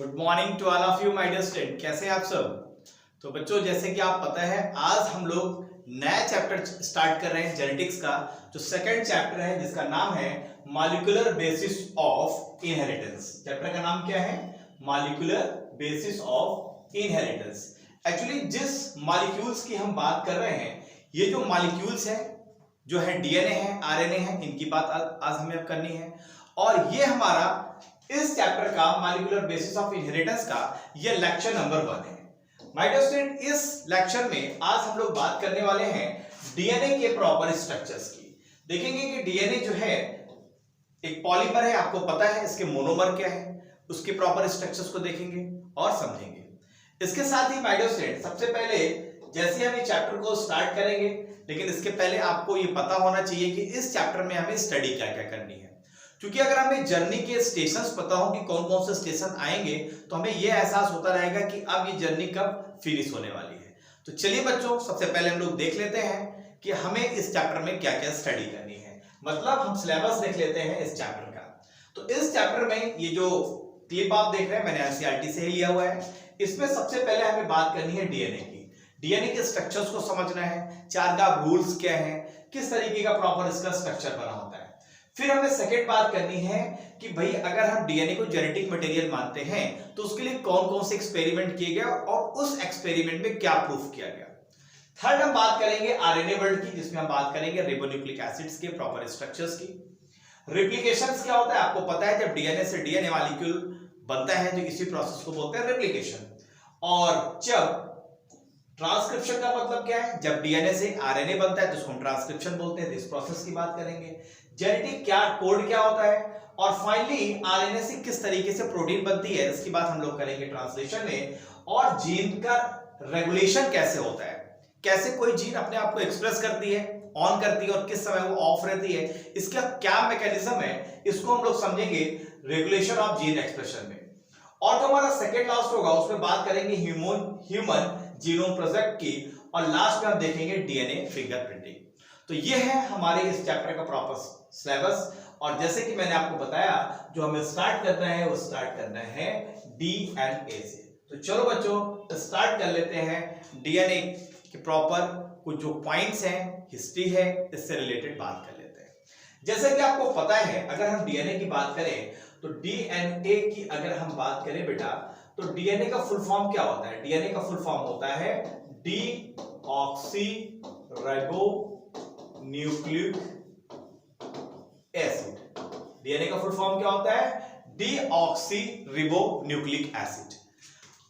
Good morning to all of you my dear student. कैसे हैं आप सब। तो बच्चों, जैसे कि आप पता है आज हम लोग नया चैप्टर स्टार्ट कर रहे हैं जेनेटिक्स का, जो सेकंड चैप्टर है जिसका नाम है molecular basis of inheritance. Chapter का नाम क्या है? Molecular basis of inheritance. Actually जिस मॉलिक्यूल्स की हम बात कर रहे हैं, ये जो मॉलिक्यूल्स है जो है डीएनए है, आरएनए है, इनकी बात आज हमें अब करनी है। और ये हमारा इस चैप्टर का मॉलिक्यूलर बेसिस ऑफ इनहेरिटेंस का ये लेक्चर नंबर 1 है। माय डियर स्टूडेंट, इस लेक्चर में आज हम लोग बात करने वाले हैं डीएनए के प्रॉपर स्ट्रक्चर्स की। देखेंगे कि डीएनए जो है एक पॉलीमर है, आपको पता है इसके मोनोमर क्या है, उसके प्रॉपर स्ट्रक्चर्स को देखेंगे और समझेंगे। इसके साथ ही माय डियर स्टूडेंट, सबसे पहले जैसे हम ये चैप्टर को स्टार्ट करेंगे, लेकिन इसके पहले आपको ये पता होना चाहिए कि इस चैप्टर में हमें स्टडी क्या क्या करनी है। क्योंकि अगर हमें जर्नी के स्टेशंस पता हो कि कौन कौन से स्टेशन आएंगे, तो हमें यह एहसास होता रहेगा कि अब ये जर्नी कब फिनिश होने वाली है। तो चलिए बच्चों, सबसे पहले हम लोग देख लेते हैं कि हमें इस चैप्टर में क्या क्या स्टडी करनी है। मतलब हम सिलेबस देख लेते हैं इस चैप्टर का। तो इस चैप्टर में ये जो क्लिप आप देख रहे हैं, मैंने एनसीईआरटी से ही लिया हुआ है। इसमें सबसे पहले हमें बात करनी है डीएनए की। डीएनए के स्ट्रक्चर्स को समझना है, चार का रूल्स क्या है, किस तरीके का प्रॉपर इसका स्ट्रक्चर बना होता है। फिर हमें सेकंड बात करनी है कि भाई अगर हम डीएनए को जेनेटिक मटेरियल मानते हैं तो उसके लिए कौन कौन से एक्सपेरिमेंट किए गए और उस एक्सपेरिमेंट में क्या प्रूफ किया गया। थर्ड हम बात करेंगे आरएनए वर्ल्ड की, जिसमें हम बात करेंगे रिबोन्यूक्लिक एसिड्स के प्रॉपर स्ट्रक्चर्स की। रेप्लिकेशंस क्या होता है आपको पता है, जब डीएनए से डीएनए मॉलिक्यूल बनता है तो इसी प्रोसेस को बोलते हैं रेप्लिकेशन। और जब ट्रांसक्रिप्शन का मतलब क्या है, जब डीएनए से आरएनए बनता है तो उसको हम ट्रांसक्रिप्शन बोलते हैं। इस प्रोसेस की बात करेंगे। जेनेटिक क्या कोड क्या होता है, और फाइनली आरएनए से किस तरीके से प्रोटीन बनती है, इसकी बात हम लोग करेंगे ट्रांसलेशन में। और जीन का रेगुलेशन कैसे होता है, कैसे कोई जीन अपने आप को एक्सप्रेस करती है, ऑन करती है और किस समय वो ऑफ रहती है, इसका क्या मैकेनिज्म है, इसको हम लोग समझेंगे रेगुलेशन ऑफ जीन एक्सप्रेशन में। और जो हमारा सेकेंड लास्ट होगा उसमें बात करेंगे ह्यूमन जीनोम प्रोजेक्ट की, और लास्ट में हम देखेंगे डीएनए फिंगरप्रिंटिंग। तो ये है हमारे इस चैप्टर का प्रॉपर सिलेबस। और जैसे कि मैंने आपको बताया, जो हमें स्टार्ट करना है वो स्टार्ट करना है डीएनए से। तो चलो बच्चों स्टार्ट कर लेते हैं डीएनए के प्रॉपर कुछ जो पॉइंट्स हैं, हिस्ट्री है, इससे रिलेटेड बात कर लेते हैं। जैसे कि आपको पता है, अगर हम डीएनए की बात करें तो डीएनए की अगर हम बात करें बेटा, तो डीएनए का फुल फॉर्म क्या होता है? डीएनए का फुल फॉर्म होता है deoxy ribo nucleic acid. DNA का फुल फॉर्म क्या होता है? Deoxy ribo nucleic acid.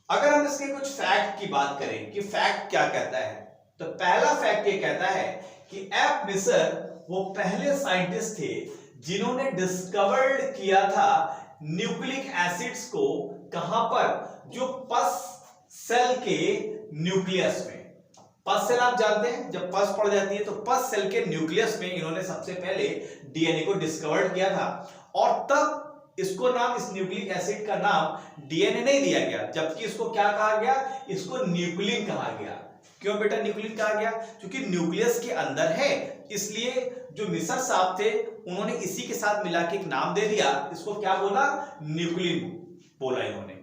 अगर हम इसके कुछ फैक्ट की बात करें कि फैक्ट क्या कहता है, तो पहला फैक्ट ये कहता है कि एफ मिसर वो पहले साइंटिस्ट थे जिन्होंने डिस्कवर्ड किया था न्यूक्लिक एसिड्स को। कहां पर? जो पस सेल के न्यूक्लियस में। पस सेल आप जानते हैं, जब पस पड़ जाती है तो पस सेल के न्यूक्लियस में इन्होंने सबसे पहले डीएनए को डिस्कवर्ड किया था। और तब इसको नाम, इस न्यूक्लिक एसिड का नाम डीएनए नहीं दिया गया, जबकि इसको क्या कहा गया? इसको न्यूक्लिन कहा गया। क्यों बेटा न्यूक्लिन कहा गया? क्योंकि न्यूक्लियस के अंदर है, इसलिए जो मिसर साहब थे उन्होंने इसी के साथ मिला के एक नाम दे दिया, इसको क्या बोला? न्यूक्लिन बोला इन्होंने।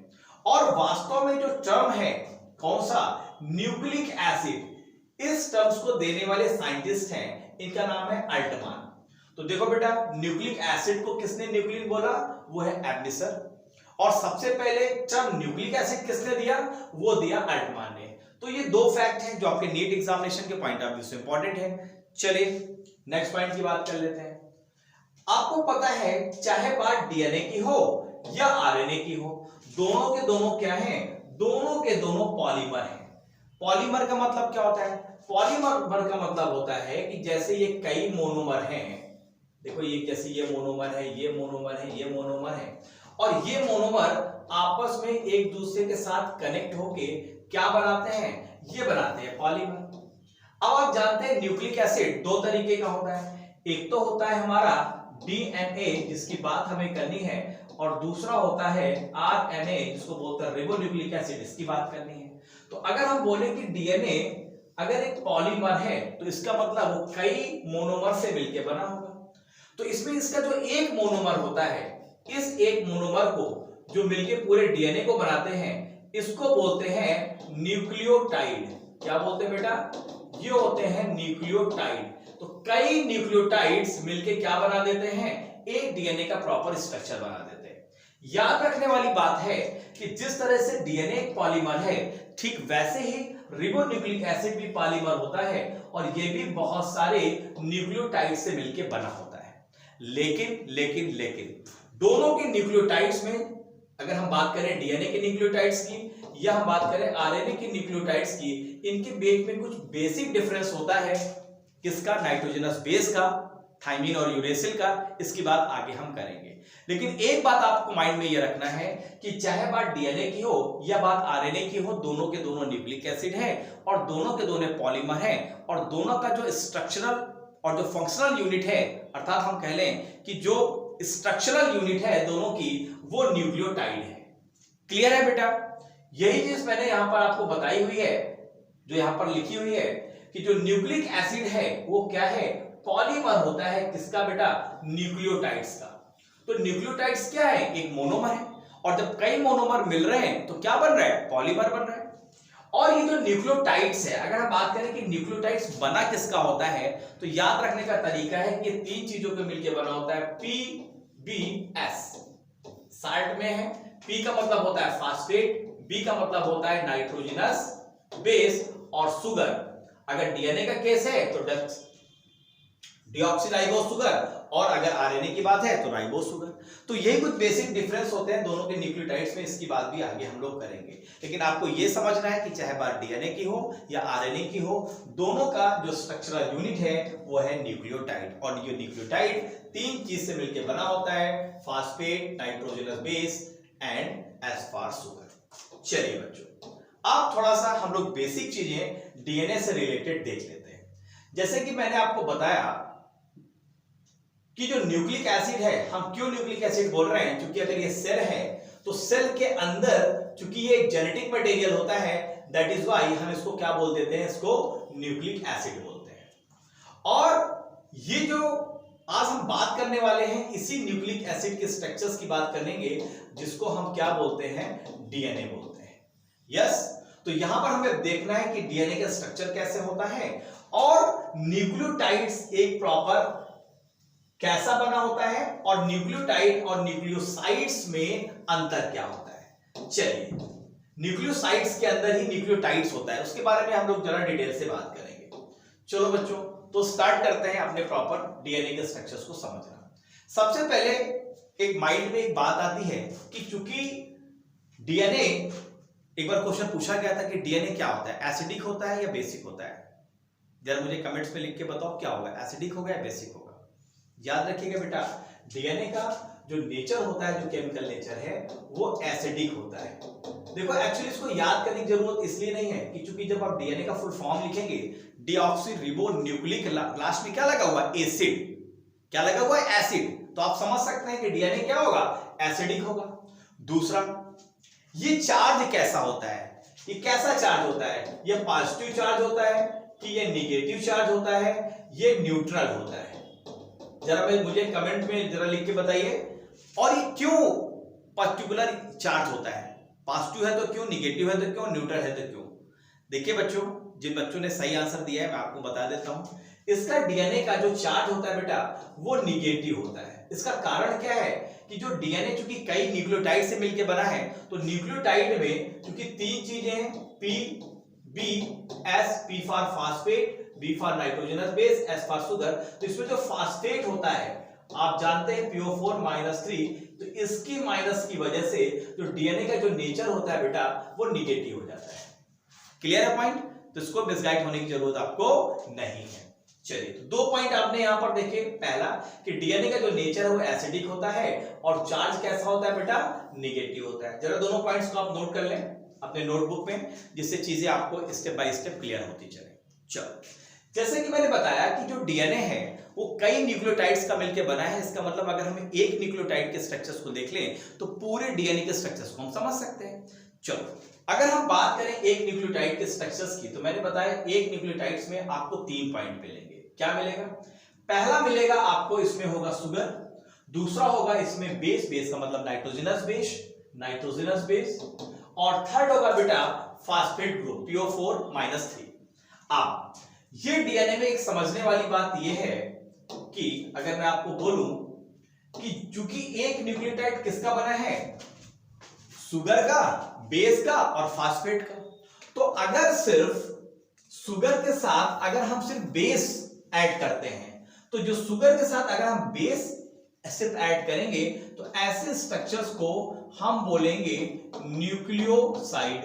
और वास्तव में जो टर्म है कौन सा? न्यूक्लिक एसिड, इस टर्म्स को देने वाले साइंटिस्ट हैं, इनका नाम है अल्टमान। तो देखो बेटा, न्यूक्लिक एसिड को किसने न्यूक्लिन बोला? वो है एमिसर। और सबसे पहले टर्म न्यूक्लिक एसिड किसने दिया? वो दिया अल्टमान ने। तो ये दो फैक्ट हैं जो आपके नीट एग्जामिनेशन के पॉइंट ऑफ व्यू से इंपॉर्टेंट है। चलिए नेक्स्ट पॉइंट की बात कर लेते हैं। आपको पता है, चाहे बात डीएनए की हो या आरएनए की हो, दोनों के दोनों क्या हैं? दोनों के दोनों पॉलीमर हैं। पॉलीमर का मतलब क्या होता है? पॉलीमर का मतलब होता है कि जैसे ये कई मोनोमर हैं, देखो ये कैसे, ये मोनोमर है, ये मोनोमर है, ये मोनोमर है, और ये मोनोमर आपस में एक दूसरे के साथ कनेक्ट होके क्या बनाते हैं? ये बनाते हैं पॉलीमर। अब आप जानते हैं न्यूक्लिक एसिड दो तरीके का होता है। एक तो होता है हमारा डीएनए, जिसकी बात हमें करनी है, और दूसरा होता है आरएनए, जिसको बोलते हैं रिबोन्यूक्लिक एसिड, इसकी बात करनी है। तो अगर हम बोले कि डीएनए अगर एक पॉलीमर है तो इसका मतलब वो कई मोनोमर से मिलकर बना होगा। तो इसमें इसका जो एक मोनोमर होता है, इस एक मोनोमर को जो मिलके पूरे डीएनए को बनाते हैं इसको बोलते हैं न्यूक्लियोटाइड। क्या बोलते हैं बेटा? ये होते हैं न्यूक्लियोटाइड। तो कई न्यूक्लियोटाइड्स मिलके क्या बना देते हैं? एक डीएनए का प्रॉपर स्ट्रक्चर बना देते हैं। याद रखने वाली बात है कि जिस तरह से डीएनए एक पॉलीमर है, ठीक वैसे ही रिबोन्यूक्लिक एसिड भी पॉलीमर होता है और ये भी बहुत सारे न्यूक्लियोटाइड से मिलके बना होता है। लेकिन दोनों के न्यूक्लियोटाइड्स में अगर हम बात करें डीएनए के न्यूक्लियोटाइड्स की या हम बात करें आरएनए के न्यूक्लियोटाइड्स की, इनके बीच में कुछ बेसिक डिफरेंस होता है। किसका? नाइट्रोजनस बेस का, थाइमिन और यूरेसिल का। इसकी बात आगे हम करेंगे। लेकिन एक बात आपको माइंड में ये रखना है कि चाहे बात डीएनए की हो या बात आरएनए की हो, दोनों के दोनों न्यूक्लिक एसिड है और दोनों के दोनों पॉलीमर है और दोनों का जो स्ट्रक्चरल और जो फंक्शनल यूनिट है, अर्थात हम कह लें कि जो स्ट्रक्चरल यूनिट है दोनों की, वो न्यूक्लियोटाइड है। क्लियर है बेटा? यही चीज मैंने यहां पर आपको बताई हुई है, जो यहां पर लिखी हुई है कि जो न्यूक्लिक एसिड है वो क्या है? पॉलीमर होता है। किसका बेटा? न्यूक्लियोटाइड्स का। तो न्यूक्लियोटाइड्स क्या है? एक मोनोमर है और जब कई मोनोमर मिल रहे हैं तो क्या बन रहा है? पॉलीमर बन रहा है। और ये जो न्यूक्लियोटाइड्स है, अगर हम बात करें कि न्यूक्लियोटाइड्स बना किसका होता है, तो याद रखने का तरीका है कि तीन चीजों के मिलकर बना होता है। PBS शार्ट में है। P का मतलब होता है फास्फेट, B का मतलब होता है नाइट्रोजनस बेस और सुगर। अगर डीएनए का केस है तो डीऑक्सीराइबोस सुगर और अगर आरएनए की बात है तो राइबोस सुगर। तो यही कुछ बेसिक डिफरेंस होते हैं दोनों के न्यूक्लियोटाइड्स में। इसकी बात भी आगे हम लोग करेंगे। लेकिन आपको यह समझना है कि चाहे बात डीएनए की हो या आरएनए की हो, दोनों का जो स्ट्रक्चरल यूनिट है वो है न्यूक्लियोटाइड। और ये न्यूक्लियोटाइड तीन चीज से मिलकर बना होता है, फास्फेट, नाइट्रोजनस बेस एंड एस्पार सुगर। चलिए बच्चों, अब थोड़ा सा हम लोग बेसिक चीजें डीएनए से रिलेटेड देख लेते हैं। जैसे कि मैंने आपको बताया कि जो न्यूक्लिक एसिड है, हम क्यों न्यूक्लिक एसिड बोल रहे हैं? क्योंकि अगर ये सेल है तो सेल के अंदर चूंकि ये एक जेनेटिक मटेरियल होता है, दैट इज व्हाई हम इसको क्या बोल देते हैं? इसको न्यूक्लिक एसिड बोलते हैं। और ये जो आज हम बात करने वाले हैं, इसी न्यूक्लिक एसिड के स्ट्रक्चर्स की बात करेंगे, जिसको हम क्या बोलते हैं? डीएनए बोलते हैं। यस, तो यहां पर हमें देखना है कि डीएनए का स्ट्रक्चर कैसे होता है और न्यूक्लियोटाइड्स एक प्रॉपर कैसा बना होता है और न्यूक्लियोटाइड और न्यूक्लियोसाइड्स में अंतर क्या होता है। चलिए, न्यूक्लियोसाइड्स के अंदर ही न्यूक्लियोटाइड्स होता है, उसके बारे में हम लोग जरा डिटेल से बात करेंगे। चलो बच्चों, तो स्टार्ट करते हैं अपने प्रॉपर डीएनए के स्ट्रक्चर्स को समझना। सबसे पहले एक माइंड में एक बात आती है कि चूंकि डीएनए, एक बार क्वेश्चन पूछा गया था कि डीएनए क्या होता है, एसिडिक होता है या बेसिक होता है? जरा मुझे कमेंट्स में लिख के बताओ क्या होगा, एसिडिक होगा या बेसिक होगा। याद रखिएगा बेटा, डीएनए का जो नेचर होता है, जो केमिकल नेचर है, वो एसिडिक होता है। देखो एक्चुअली इसको याद करने की जरूरत इसलिए नहीं है कि चूंकि जब आप डीएनए का फुल फॉर्म लिखेंगे, डीऑक्सीरिबोन्यूक्लिक, लास्ट में क्या लगा हुआ? एसिड। क्या लगा हुआ है? एसिड। तो आप समझ सकते हैं कि डीएनए क्या होगा? एसिडिक होगा। दूसरा, ये चार्ज कैसा होता है? ये कैसा चार्ज होता है? ये पॉजिटिव चार्ज होता है कि ये निगेटिव चार्ज होता है, ये न्यूट्रल होता है? जरा मुझे कमेंट में जरा लिख के बताइए। और ये क्यों पर्टिकुलर चार्ज होता है? पॉजिटिव है तो क्यों, निगेटिव है तो क्यों, न्यूट्रल है तो क्यों? देखिए बच्चों, जिन बच्चों ने सही आंसर दिया है मैं आपको बता देता हूं। इसका डीएनए का जो चार्ज होता है बेटा, वो निगेटिव होता है। इसका कारण क्या है कि जो डीएनए चूंकि कई न्यूक्लियोटाइड से मिलकर बना है, तो न्यूक्लियोटाइड में चूंकि तीन चीजें हैं, P, B, S, P for phosphate, B for nitrogenous base, S for sugar. तो इसमें जो फास्फेट होता है, आप जानते हैं PO4-3, तो इसकी माइनस की वजह से जो डीएनए का जो नेचर होता है बेटा, वो निगेटिव हो जाता है। क्लियर है पॉइंट? तो इसको मिसगाइड होने की जरूरत आपको नहीं है। चलिए, तो दो पॉइंट आपने यहां पर देखे। पहला कि डीएनए का जो नेचर है वो एसिडिक होता है और चार्ज कैसा होता है बेटा? निगेटिव होता है। जरा दोनों पॉइंट्स को आप नोट कर लें अपने नोटबुक में, जिससे चीजें आपको स्टेप बाय स्टेप क्लियर होती चले। चलो, जैसे कि मैंने बताया कि जो डीएनए है वो कई न्यूक्लियोटाइड्स का मिलकर बना है। इसका मतलब अगर हम एक न्यूक्लियोटाइड के स्ट्रक्चर्स को देख लें तो पूरे डीएनए के स्ट्रक्चर्स को हम समझ सकते हैं। चलो, अगर हम बात करें एक न्यूक्लियोटाइड के स्ट्रक्चर्स की, तो मैंने बताया एक न्यूक्लियोटाइड्स में आपको 3 पॉइंट मिलेंगे। क्या मिलेगा? पहला मिलेगा आपको, इसमें होगा सुगर। दूसरा होगा इसमें बेस, बेस का मतलब नाइट्रोजनस बेस, नाइट्रोजनस बेस, और थर्ड होगा बेटा फास्फेट ग्रुप PO4-3। अब ये डीएनए में एक समझने वाली बात ये है कि अगर मैं आपको बोलूं कि चूंकि एक न्यूक्लियोटाइड किसका बना है, शुगर का, बेस का और फास्फेट का, तो अगर सिर्फ शुगर के साथ अगर हम सिर्फ बेस ऐड करते हैं, तो जो शुगर के साथ अगर हम बेस सिर्फ ऐड करेंगे तो ऐसे स्ट्रक्चर्स को हम बोलेंगे न्यूक्लियोसाइड।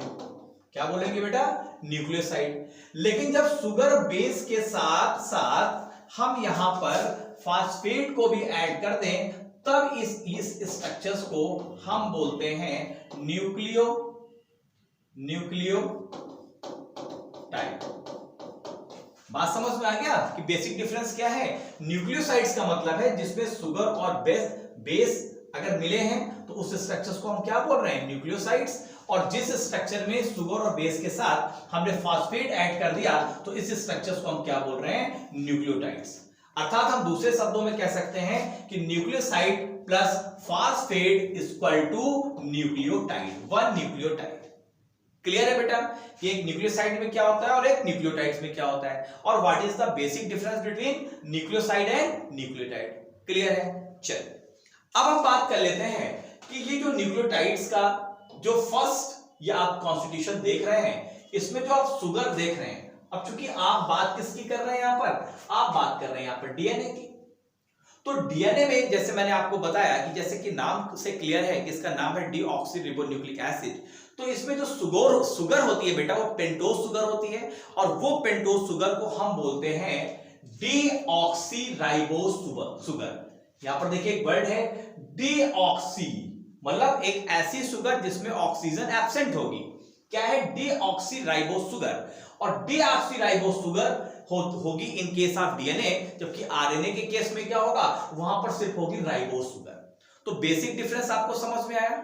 क्या बोलेंगे बेटा? न्यूक्लियोसाइड। लेकिन जब शुगर बेस के साथ साथ हम यहां पर फास्फेट को भी ऐड कर दें, तब इस स्ट्रक्चर्स को हम बोलते हैं न्यूक्लियोटाइड। बात समझ में आ गया कि बेसिक डिफरेंस क्या है? न्यूक्लियोसाइड्स का मतलब है जिसमें शुगर और बेस अगर मिले हैं तो उस स्ट्रक्चर्स को हम क्या बोल रहे हैं? न्यूक्लियोसाइड्स। और जिस स्ट्रक्चर में शुगर और बेस के साथ हमने फास्फेट ऐड कर दिया तो इस स्ट्रक्चर्स को हम क्या बोल रहे हैं? न्यूक्लियोटाइड्स। अर्थात हम दूसरे शब्दों में कह सकते हैं कि nucleoside plus phosphate equal to nucleotide, one nucleotide. Clear है बेटा कि एक न्यूक्लियोसाइड में क्या होता है और एक न्यूक्लियोटाइड्स में क्या होता है, और what is the basic difference between nucleoside and nucleotide. Clear है? चल अब हम बात कर लेते हैं कि ये जो न्यूक्लियोटाइड्स का जो फर्स्ट ये आप कॉन्स्टिट्यूशन देख रहे हैं, इसमें जो आप शुगर देख रहे हैं, अब चूंकि आप बात किसकी कर रहे हैं यहां पर? आप बात कर रहे हैं यहां पर डीएनए की। तो डीएनए में जैसे मैंने आपको बताया कि जैसे कि नाम से क्लियर है कि इसका नाम है डीऑक्सीरिबोन्यूक्लिक एसिड, तो इसमें जो शुगर होती है बेटा वो पेंटोज शुगर होती है, और वो पेंटोज शुगर को हम बोलते हैं डीऑक्सीराइबोज शुगर। यहां पर देखिए एक वर्ड है डीऑक्सी, मतलब एक ऐसी शुगर जिसमें ऑक्सीजन एब्सेंट होगी। क्या है? Deoxyribose sugar. और डीऑक्सीराइबोज शुगर होगी इन केस ऑफ डीएनए, जबकि आरएनए के केस में क्या होगा? वहां पर सिर्फ होगी राइबोज शुगर। तो बेसिक डिफरेंस आपको समझ में आया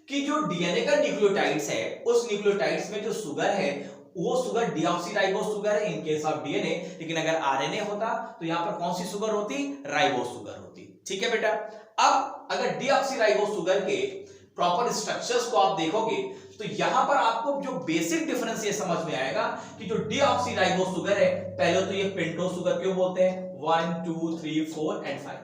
कि जो डीएनए का न्यूक्लियोटाइड्स है, उस न्यूक्लियोटाइड्स में जो शुगर है वो शुगर डीऑक्सीराइबोज शुगर है इन केस ऑफ डीएनए, लेकिन अगर आरएनए होता तो यहां पर कौन सी शुगर होती? राइबोज शुगर होती। ठीक है बेटा। अब अगर डीऑक्सीराइबोज शुगर के प्रॉपर स्ट्रक्चर्स को आप देखोगे तो यहां पर आपको जो बेसिक डिफरेंस ये समझ में आएगा कि जो डीऑक्सीराइबोज शुगर है, पहले तो ये पेंटोज शुगर क्यों बोलते हैं? 1 2 3 4 एंड 5।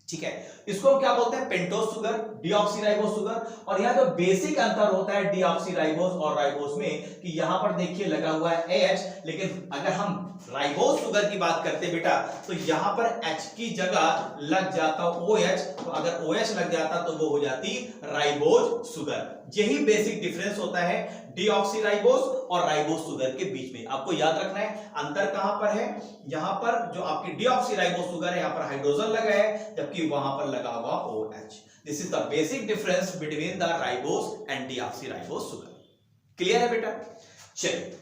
ठीक है, इसको हम क्या बोलते हैं? Pentose sugar, deoxyribose sugar. और यहां जो बेसिक अंतर होता है डीऑक्सीराइबोज और राइबोज में कि यहां पर देखिए लगा हुआ है एच, लेकिन अगर हम राइबोज शुगर की बात करते हैं बेटा तो यहां पर H की जगह लग जाता OH, तो अगर OH लग जाता तो वो हो जाती राइबोज शुगर। यही बेसिक डिफरेंस होता है डीऑक्सीराइबोज और राइबोज शुगर के बीच में। आपको याद रखना है अंतर कहां पर है। यहां पर जो आपकी डीऑक्सीराइबोज शुगर है यहां पर हाइड्रोजन लगा है, जबकि वहां पर लगा हुआ OH। This is the basic difference between the ribose and deoxyribose sugar. Clear है बेटा? चलिए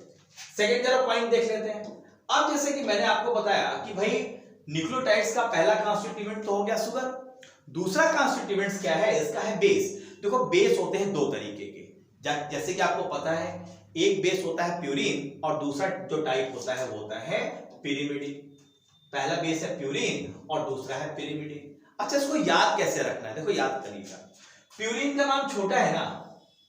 सेकंड जरा पॉइंट देख लेते हैं। अब जैसे कि मैंने आपको बताया कि भाई न्यूक्लियोटाइड्स का पहला कॉन्स्टिट्यूएंट तो हो गया शुगर, दूसरा कॉन्स्टिट्यूएंट क्या है? इसका है बेस। देखो बेस होते हैं दो तरीके के, जैसे कि आपको पता है एक बेस होता है प्यूरिन और दूसरा जो टाइप होता है वो होता है पिरिमिडिन। पहला बेस है प्यूरिन और दूसरा है पिरिमिडिन। अच्छा इसको याद कैसे रखना है? देखो याद करिएगा, प्यूरिन का नाम छोटा है ना,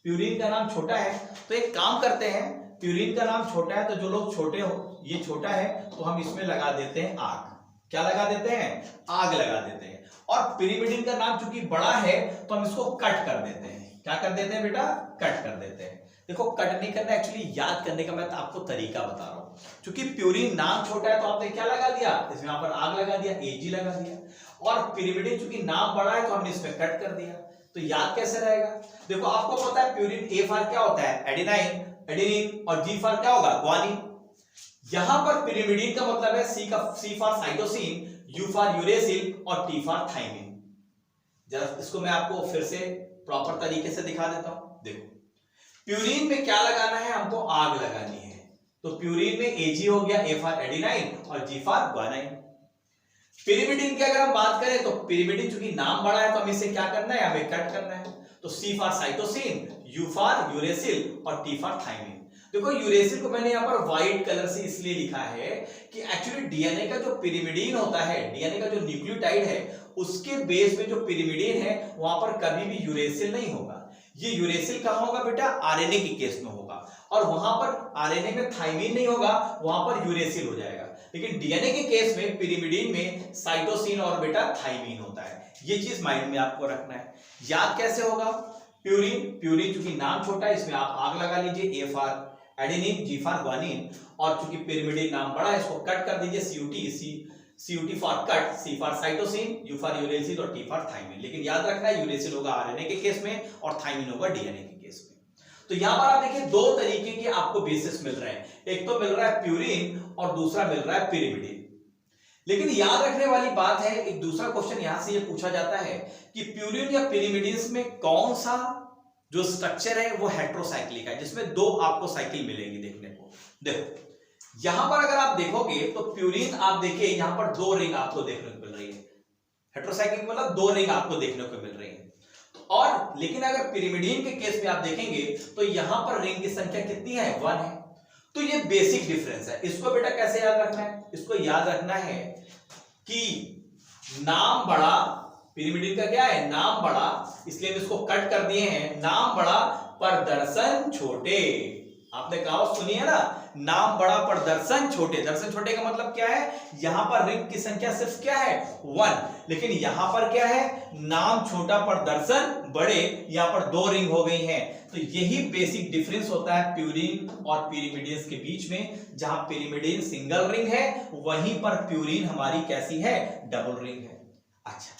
प्यूरिन का नाम छोटा है, तो एक काम करते हैं, प्यूरिन का नाम छोटा है तो जो लोग छोटे हो, ये छोटा है तो हम इसमें लगा देते हैं आग। क्या लगा देते हैं? आग लगा देते हैं। और पिरिमिडिन का नाम चूंकि बड़ा है तो हम इसको कट कर देते हैं। क्या कर देते हैं बेटा? कट कर देते हैं। देखो कट नहीं करना, एक्चुअली याद करने का मैं आपको तरीका बता रहा हूं। चूंकि प्यूरिन नाम छोटा है तो आपने क्या लगा दिया? इसमें यहां पर आग लगा दिया, Ag लगा दिया। और पिरिमिडिन चूंकि नाम बड़ा है तो हमने इसमें कट कर दिया। तो याद कैसे रहेगा? देखो आपको पता है प्यूरिन A फॉर क्या होता है? एडेनाइन, और G फॉर क्या होगा? ग्वानिन। यहां पर पिरिमिडिन का मतलब है C for cytosine, U for uracil और T फॉर थाइमिन। जरा इसको मैं आपको फिर से प्रॉपर तरीके से दिखा देता हूं। देखो प्यूरिन में क्या लगाना है? हमको आग लगानी है, तो प्यूरिन में Ag हो गया, A फॉर एडेनाइन और G फॉर ग्वानाइन। पिरिमिडिन की अगर हम बात करें तो पिरिमिडिन चूंकि नाम बड़ा है तो हमें इसे क्या करना है? हमें कट करना है, तो C for cytosine, U for uracil और T फॉर थाइमिन। देखो यूरेसिल को मैंने यहां पर व्हाइट कलर से इसलिए लिखा है कि एक्चुअली डीएनए का जो पिरिमिडिन होता है, डीएनए का जो न्यूक्लियोटाइड है, उसके बेस में जो पिरिमिडीन है वहां पर कभी भी यूरेसिल नहीं होगा। ये यूरेसिल कहां होगा बेटा? आरएनए के केस में होगा, और वहां पर आरएनए में थाइमिन नहीं होगा, वहां पर यूरेसिल हो जाएगा। लेकिन डीएनए के केस में पिरिमिडीन में साइटोसिन और बेटा थाइमिन होता है। ये चीज माइंड में आपको रखना है। याद कैसे होगा? प्यूरिन, प्यूरिन चूंकि नाम छोटा है इसमें आप आग लगा लीजिए, A for adenine, G for guanine, और चूंकि पिरिमिडीन नाम बड़ा है इसको कट कर दीजिए, CUT for cut, C for cytosine, U for uracil और T फॉर थाइमिन। लेकिन याद रखना है यूरेसिल होगा आरएनए के केस में और थाइमिन होगा डीएनए के केस में। तो यहां पर आप देखिए दो तरीके के आपको बेसिस मिल रहे हैं, एक तो मिल रहा है प्यूरिन और दूसरा मिल रहा है पिरिमिडीन। लेकिन याद रखने वाली बात है, एक दूसरा क्वेश्चन यहां से ये पूछा जाता है कि प्यूरिन या पिरिमिडीन में कौन सा जो स्ट्रक्चर है वो हेट्रोसाइक्लिक है, जिसमें दो आपको साइकिल मिलेगी देखने को। देखो यहां पर अगर आप देखोगे तो प्यूरिन आप देखिए यहां पर दो रिंग आपको देखने को मिल रही है, हेट्रोसाइक्लिक मतलब दो रिंग आपको देखने को मिल रही है। और लेकिन अगर पिरिमिडीन के केस में आप देखेंगे तो यहां पर रिंग की संख्या कितनी है? 1 है। तो ये बेसिक डिफरेंस है। इसको बेटा कैसे याद रखना है? इसको याद रखना है कि नाम बड़ा, पिरिमिडीन का क्या है? नाम बड़ा, इसलिए हम इसको कट कर दिए हैं, नाम बड़ा पर दर्शन छोटे। आपने कहावत सुनी है ना, नाम बड़ा पर दर्शन छोटे। दर्शन छोटे का मतलब क्या है? यहां पर रिंग की संख्या सिर्फ क्या है? 1। लेकिन यहां पर क्या है? नाम छोटा पर दर्शन बड़े, यहां पर दो रिंग हो गई हैं। तो यही बेसिक डिफरेंस होता है प्यूरिन और पिरिमिडीन के बीच में। जहां पिरिमिडीन सिंगल रिंग है वहीं पर प्यूरिन हमारी कैसी है? डबल रिंग है। अच्छा,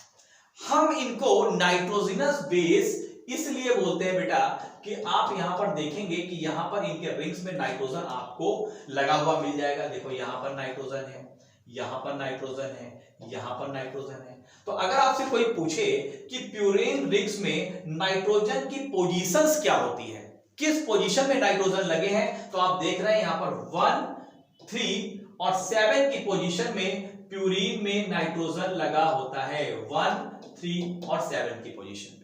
हम इनको नाइट्रोजनस बेस इसलिए बोलते हैं बेटा कि आप यहां पर देखेंगे कि यहां पर इनके रिंग्स में नाइट्रोजन आपको लगा हुआ मिल जाएगा। देखो यहां पर नाइट्रोजन है, यहां पर नाइट्रोजन है, यहां पर नाइट्रोजन है। तो अगर आपसे कोई पूछे कि प्यूरिन रिंग्स में नाइट्रोजन की पोजीशंस क्या होती है, किस पोजीशन में नाइट्रोजन लगे हैं, तो आप देख रहे हैं यहां पर 1, 3 और 7 की पोजीशन में प्यूरिन में नाइट्रोजन लगा होता है, 1, 3 और 7 की पोजीशन में।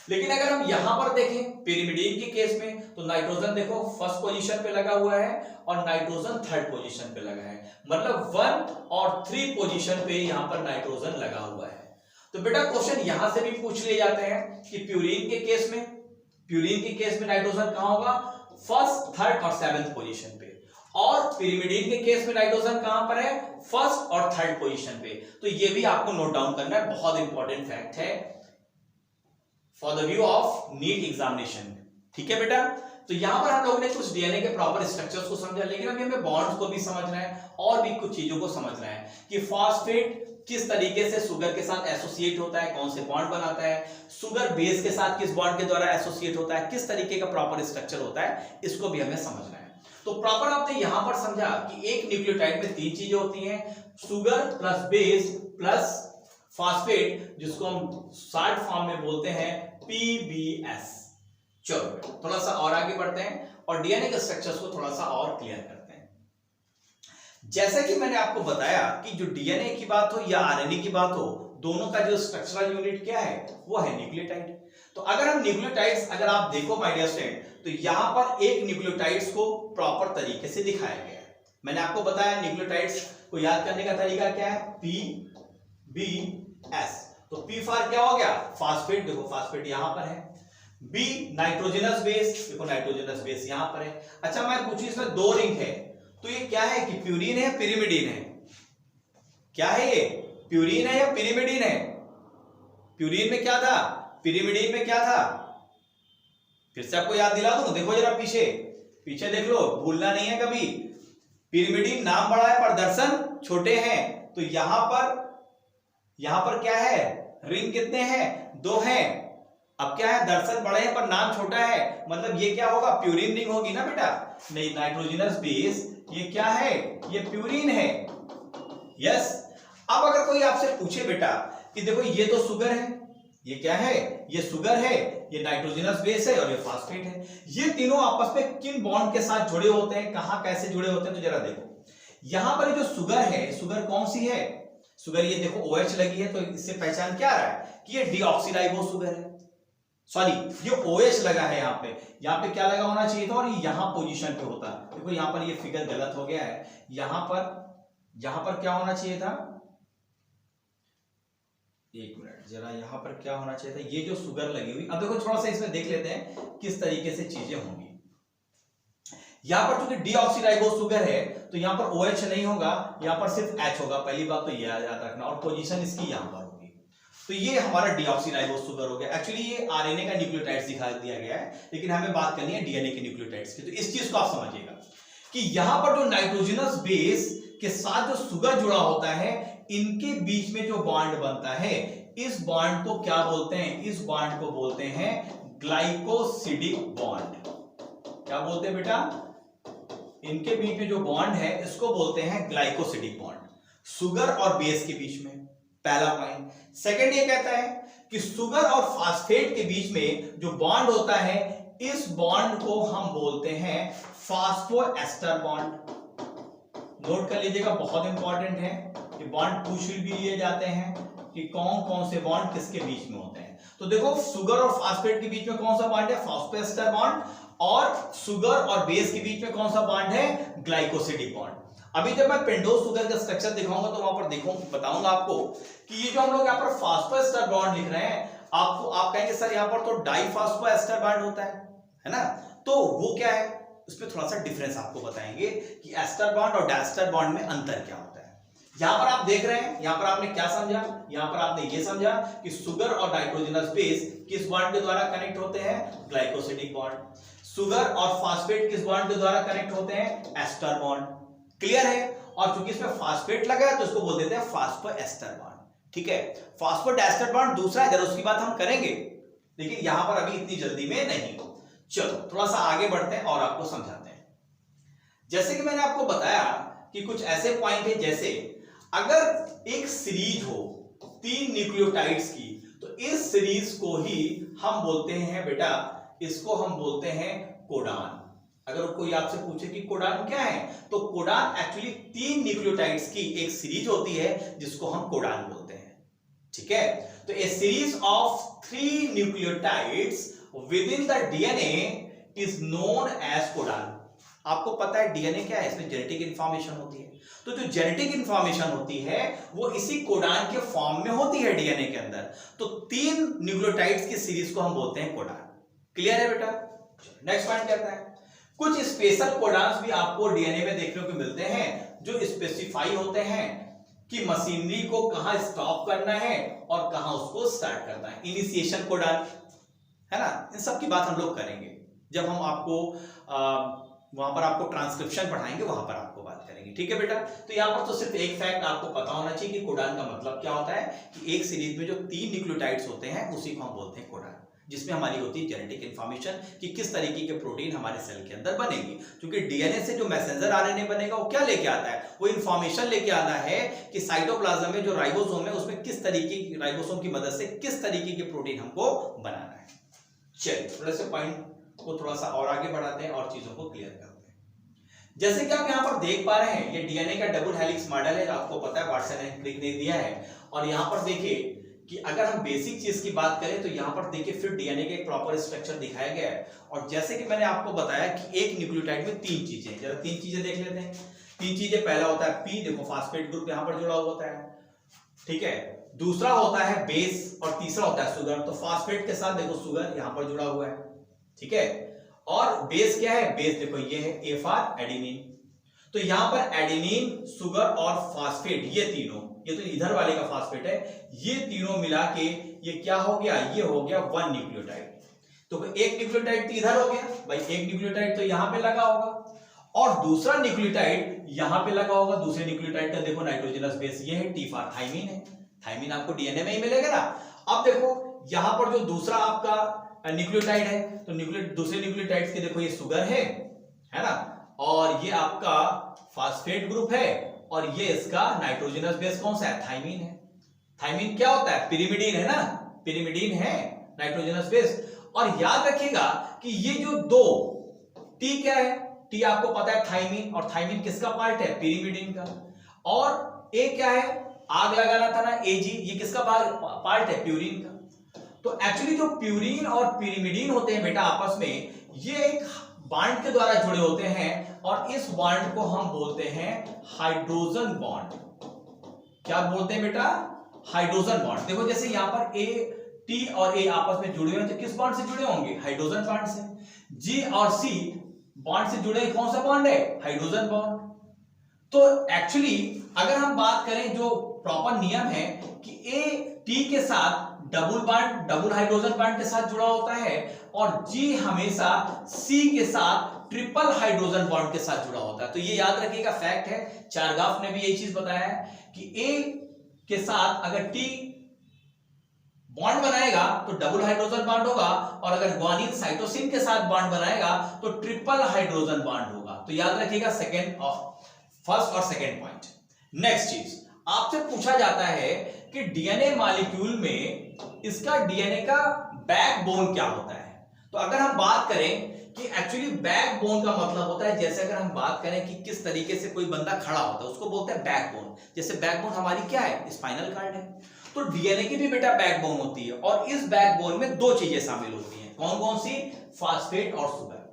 लेकिन अगर हम यहां पर देखें पिरिमिडीन के केस में तो नाइट्रोजन देखो फर्स्ट पोजीशन पे लगा हुआ है और नाइट्रोजन थर्ड पोजीशन पे लगा है, मतलब 1 और 3 पोजीशन पे यहां पर नाइट्रोजन लगा हुआ है। तो बेटा क्वेश्चन यहां से भी पूछ लिए जाते हैं कि प्यूरिन के केस में नाइट्रोजन कहां होगा? फर्स्ट, थर्ड और 7th पोजीशन पे, और पिरिमिडीन के केस में नाइट्रोजन कहां पर है? फर्स्ट और थर्ड पोजीशन पे। तो ये भी आपको नोट डाउन करना है, बहुत इंपॉर्टेंट फैक्ट है for the view of NEET examination. ठीक है बेटा, तो यहां पर हम लोगों ने कुछ डीएनए के प्रॉपर स्ट्रक्चर्स को समझा, लेकिन अभी हमें बॉन्ड्स को भी समझना है और भी कुछ चीजों को समझना है कि फॉस्फेट किस तरीके से शुगर के साथ एसोसिएट होता है, कौन से बॉन्ड बनाता है, शुगर बेस के साथ किस बॉन्ड के द्वारा एसोसिएट होता है, किस तरीके का प्रॉपर स्ट्रक्चर होता है, इसको भी हमें समझना है। तो प्रॉपर आपने यहां पर समझा कि एक न्यूक्लियोटाइड में 3 चीजें होती हैं, sugar plus base plus phosphate, जिसको हम शॉर्ट फॉर्म में बोलते हैं PBS। चलो थोड़ा सा और आगे बढ़ते हैं और डीएनए के स्ट्रक्चर्स को थोड़ा सा और क्लियर करते हैं। जैसा कि मैंने आपको बताया कि जो डीएनए की बात हो या आरएनए की बात हो, दोनों का जो स्ट्रक्चरल यूनिट क्या है? वो है न्यूक्लियोटाइड। तो अगर हम न्यूक्लियोटाइड्स अगर आप देखो माय डियर स्टूडेंट, तो यहां पर एक न्यूक्लियोटाइड्स को प्रॉपर तरीके से दिखाया गया है। मैंने आपको बताया न्यूक्लियोटाइड्स को याद करने का तरीका क्या है? PBS। तो P फॉर क्या हो गया? फॉस्फेट, देखो फॉस्फेट यहां पर है। B नाइट्रोजनस बेस, देखो नाइट्रोजनस बेस यहां पर है। अच्छा मैं पूछूं इसमें 2 रिंग है, तो ये क्या है कि प्यूरिन है पिरिमिडीन है? क्या है ये? प्यूरिन है या पिरिमिडीन है? प्यूरिन में क्या था, पिरिमिडीन में क्या था? फिर से आपको याद दिला दूं, देखो जरा पीछे देख लो, भूलना नहीं है कभी। पिरिमिडीन नाम बड़ा है पर दर्शन छोटे हैं। तो यहां पर क्या है? रिंग कितने हैं? 2 हैं। अब क्या है? दर्शन बड़े हैं पर नाम छोटा है, मतलब ये क्या होगा? प्यूरिन रिंग होगी ना बेटा? नहीं, नाइट्रोजनस बेस ये क्या है? ये प्यूरिन है। यस। अब अगर कोई आपसे पूछे बेटा कि देखो ये तो शुगर है, ये क्या है? ये शुगर है, ये नाइट्रोजनस बेस है और ये फॉस्फेट है। ये तीनों आपस में किन बॉन्ड के साथ जुड़े होते हैं, कहां कैसे जुड़े होते हैं? तो जरा देखो यहां पर जो शुगर है, शुगर कौन सी है? शुगर ये देखो OH लगी है, तो इससे पहचान क्या आ रहा है कि ये डीऑक्सीराइबोस शुगर है। सॉरी, ये OH लगा है यहाँ पे क्या लगा होना चाहिए था और ये यहां पोजीशन पे होता है। देखो यहां पर ये फिगर गलत हो गया है, यहां पर क्या होना चाहिए था? एक मिनट, जरा यहाँ पर क्या होना चाहिए था, ये जो शुगर लगी हुई, अब देखो थोड़ा सा इसमें देख लेते हैं किस तरीके से चीजें होंगी। यहाँ पर चूंकि डीऑक्सीराइबोस शुगर है तो यहाँ पर OH नहीं होगा, यहाँ पर सिर्फ H होगा, पहली बात तो ये याद रखना, और पोजीशन इसकी यहाँ पर होगी। तो ये हमारा डीऑक्सीराइबोस शुगर हो गया। एक्चुअली ये आरएनए का न्यूक्लियोटाइड्स दिखा दिया गया है, लेकिन हमें बात करनी है डीएनए के न्यूक्लियोटाइड्स की। तो इस चीज को आप समझिएगा कि यहाँ पर जो नाइट्रोजनस बेस के साथ जो शुगर जुड़ा होता है, इनके बीच में जो बॉन्ड बनता है, इस बॉन्ड को क्या बोलते हैं? इस बॉन्ड को बोलते हैं ग्लाइकोसिडिक बॉन्ड। क्या बोलते हैं बेटा? इनके बीच में जो बॉन्ड है इसको बोलते हैं ग्लाइकोसिडिक बॉन्ड, शुगर और बेस के बीच में। पहला पॉइंट। सेकंड ये कहता है कि शुगर और फास्फेट के बीच में जो बॉन्ड होता है, इस बॉन्ड को हम बोलते हैं फास्फोएस्टर बॉन्ड। नोट कर लीजिएगा, बहुत इंपॉर्टेंट है कि बॉन्ड पूछ भी लिए जाते हैं कि कौन कौन से बॉन्ड किसके बीच में होते हैं। तो देखो, शुगर और फास्फेट के बीच में कौन सा बॉन्ड है? फास्फोएस्टर बॉन्ड। और शुगर और बेस के बीच में कौन सा बॉन्ड है? Glycosidic bond. अभी जब मैं पेंटोज शुगर का स्ट्रक्चर दिखाऊंगा तो वहां पर बताऊंगा आपको कि ये जो हम लोग यहाँ पर फास्फोएस्टर बॉन्ड लिख रहे हैं, आपको आप कहेंगे सर यहाँ पर तो डाइफास्फोएस्टर बॉन्ड होता है ना? तो वो क्या है, उसमें थोड़ा सा डिफरेंस आपको बताएंगे कि एस्टर बॉन्ड और डायस्टर बॉन्ड में अंतर क्या होता है। यहां पर आप देख रहे हैं, यहां पर आपने क्या समझा? यहां पर आपने ये समझा कि शुगर और नाइट्रोजनस बेस किस बॉन्ड के द्वारा कनेक्ट होते हैं? Glycosidic bond. शुगर और फास्फेट किस बॉन्ड के द्वारा कनेक्ट होते हैं? Ester bond. क्लियर है? और चूंकि इसमें फास्फेट लगा है तो इसको बोल देते हैं फास्फोएस्टर बॉन्ड। ठीक है, फास्फोडाइस्टर बॉन्ड दूसरा है, जरा उसकी बात हम करेंगे, लेकिन यहां पर अभी इतनी जल्दी में नहीं। चलो थोड़ा सा आगे बढ़ते हैं और आपको समझाते हैं। जैसे कि मैंने आपको बताया कि कुछ ऐसे पॉइंट है, जैसे अगर एक सीरीज हो 3 न्यूक्लियोटाइड्स की, तो इस सीरीज को ही हम बोलते हैं बेटा, इसको हम बोलते हैं कोडान। अगर कोई आपसे पूछे कि कोडान क्या है, तो कोडान एक्चुअली 3 न्यूक्लियोटाइड्स की एक सीरीज होती है जिसको हम कोडान बोलते हैं। ठीक है, तो a series of 3 nucleotides within the DNA is known as codon. आपको पता है डीएनए क्या है? इसमें जेनेटिक इंफॉर्मेशन होती है। तो जो जेनेटिक इंफॉर्मेशन होती है वो इसी कोडान के फॉर्म में होती है डीएनए के अंदर। तो 3 न्यूक्लियोटाइड्स की सीरीज को हम बोलते हैं कोडान। क्लियर है बेटा? नेक्स्ट पॉइंट कहता है कुछ स्पेशल कोडान्स भी आपको डीएनए में देखने को मिलते हैं जो स्पेसिफाई होते हैं कि मशीनरी को कहां स्टॉप करना है और कहां उसको स्टार्ट करना है। इनिशिएशन कोडान है ना, इन सब की बात हम लोग करेंगे जब हम आपको वहां पर आपको ट्रांसक्रिप्शन पढ़ाएंगे, वहां पर आपको बात करेंगे। ठीक है बेटा? तो यहाँ पर तो सिर्फ एक फैक्ट आपको पता होना चाहिए कि कोडान का मतलब क्या होता है, कि एक सीरीज में जो 3 न्यूक्लियोटाइड्स होते हैं उसी को हम बोलते हैं कोडान, जिसमें हमारी होती है जेनेटिक इंफॉर्मेशन कि किस तरीके के प्रोटीन हमारे सेल के अंदर बनेगी। क्योंकि डीएनए से जो मैसेंजर आरएनए बनेगा वो क्या लेके आता है? वो इंफॉर्मेशन लेके आता है कि साइटोप्लाज्म में जो राइबोसोम है उसमें किस तरीके की, राइबोसोम की मदद से किस तरीके के प्रोटीन हमको बनाना है। चलिए थोड़े से पॉइंट को थोड़ा सा और आगे बढ़ाते हैं और चीजों को क्लियर करते हैं। जैसे कि आप यहाँ पर देख पा रहे हैं, ये डीएनए का डबल हेलिक्स मॉडल है, आपको पता है वाटसन ने क्लिक नहीं दिया है। और यहाँ पर देखिए कि अगर हम बेसिक चीज की बात करें तो यहाँ पर देखिए फिर डीएनए का एक प्रॉपर स्ट्रक्चर दिखाया गया है। और जैसे कि मैंने आपको बताया कि एक न्यूक्लियोटाइड में 3 चीजें, जरा 3 चीजें देख लेते हैं। 3 चीजें, पहला होता है पी, देखो फास्फेट ग्रुप यहाँ पर जुड़ा हुआ होता है। ठीक है, दूसरा होता है बेस और तीसरा होता है शुगर। तो फास्फेट के साथ देखो शुगर यहाँ पर जुड़ा हुआ है। ठीक है, और बेस क्या है? बेस देखो ये है ए फॉर एडेनिन। तो यहां पर एडेनिन, शुगर और फास्फेट, ये तीनों, ये तो इधर वाले का फास्फेट है, ये तीनों मिला के ये क्या हो गया? ये हो गया 1 न्यूक्लियोटाइड। तो एक न्यूक्लियोटाइड तो इधर हो गया भाई, एक न्यूक्लियोटाइड तो यहां पे लगा होगा और दूसरा न्यूक्लियोटाइड यहां पे लगा होगा। दूसरे न्यूक्लियोटाइड का देखो नाइट्रोजनस बेस ये है, टी फॉर थाइमिन है। थाइमिन आपको डीएनए में ही मिलेगा ना। अब देखो यहां पर जो दूसरा आपका न्यूक्लियोटाइड है, तो दूसरे न्यूक्लियोटाइड्स के देखो ये शुगर है ना, और ये आपका फास्फेट ग्रुप है, और ये इसका नाइट्रोजनस बेस कौन सा है? थाइमिन है। थाइमिन क्या होता है? पिरिमिडीन है ना, पिरिमिडीन है नाइट्रोजनस बेस। और याद रखिएगा कि ये जो 2 टी क्या है? टी आपको पता है थाइमिन, और थाइमिन किसका पार्ट है? पिरिमिडीन का। और ए क्या है? आग लगाना था ना, एजी, ये किसका पार्ट है? प्यूरिन का। तो एक्चुअली जो प्यूरिन और पिरिमिडीन होते हैं बेटा आपस में, ये एक बॉन्ड के द्वारा जुड़े होते हैं, और इस बॉन्ड को हम बोलते हैं हाइड्रोजन बॉन्ड। क्या बोलते हैं बेटा? Hydrogen bond. देखो जैसे यहां पर ए टी और ए आपस में जुड़े हुए हैं तो किस बॉन्ड से जुड़े होंगे? हाइड्रोजन बॉन्ड से। जी और सी बॉन्ड से जुड़े कौन सा बॉन्ड है? Hydrogen bond. तो एक्चुअली अगर हम बात करें जो प्रॉपर नियम है कि ए टी के साथ double bond, double hydrogen bond के साथ जुड़ा होता है और जी हमेशा सी के साथ ट्रिपल हाइड्रोजन बॉन्ड के साथ जुड़ा होता है। तो ये याद रखिएगा, फैक्ट है। चारगाफ ने भी यही चीज बताया है कि ए के साथ अगर टी बॉन्ड बनाएगा तो डबल हाइड्रोजन बॉन्ड होगा और अगर ग्वानिन साइटोसिन के साथ बॉन्ड बनाएगा तो ट्रिपल हाइड्रोजन बॉन्ड होगा। तो याद रखिएगा सेकंड और फर्स्ट और सेकंड पॉइंट। नेक्स्ट चीज आपसे पूछा जाता है कि डीएनए मॉलिक्यूल में इसका डीएनए का बैकबोन क्या होता है। तो अगर हम बात करें कि एक्चुअली बैकबोन का मतलब होता है, जैसे अगर हम बात करें कि किस तरीके से कोई बंदा खड़ा होता है उसको बोलते हैं बैकबोन। जैसे बैकबोन हमारी क्या है? स्पाइनल कार्ड है। तो डीएनए की भी बेटा बैकबोन होती है और इस बैकबोन में दो चीजें शामिल होती हैं। कौन कौन सी? फास्फेट और शुगर।